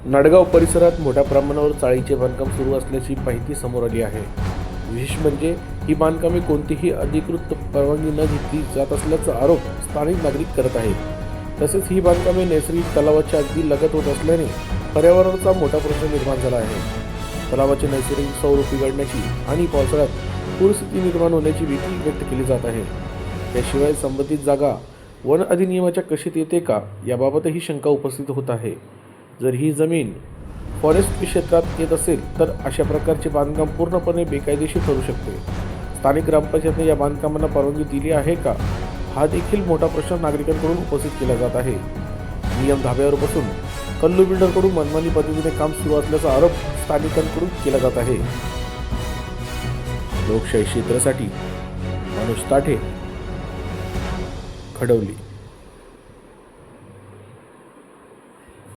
नाडगाव परिसरात मोठ्या प्रमाणावर चाळीचे बांधकाम सुरू असल्याची माहिती समोर आली आहे। विशेष म्हणजे ही बांधकामे कोणतीही अधिकृत परवानगी न घेतली जात असल्याचा आरोप स्थानिक नागरिक करत आहेत। तसेच ही बांधकामे नैसर्गिक तलावाच्या अगदी लगत होत असल्याने पर्यावरणाचा मोठा प्रश्न निर्माण झाला आहे। तलावाचे नैसर्गिक स्वरूप बिघडण्याची आणि पावसाळ्यात पूरस्थिती निर्माण होण्याची भीती व्यक्त केली जात आहे। त्याशिवाय संबंधित जागा वन अधिनियमाच्या कशीत येते का याबाबतही शंका उपस्थित होत आहे। जर ही जमीन फॉरेस्ट क्षेत्रात येत असेल तर अशा प्रकारचे बांधकाम पूर्णपणे बेकायदेशीर ठरू शकते। स्थानिक ग्रामपंचायतने या बांधकामांना परवानगी दिली आहे का हा देखील मोठा प्रश्न नागरिकांकडून उपस्थित केला जात आहे। नियम धाब्यावर बसून कल्लू बिल्डरकडून मनमानी पद्धतीने काम सुरू असल्याचा आरोप स्थानिकांकडून केला जात आहे। लोकशाही क्षेत्रासाठी मनोज ताठे, खडवली।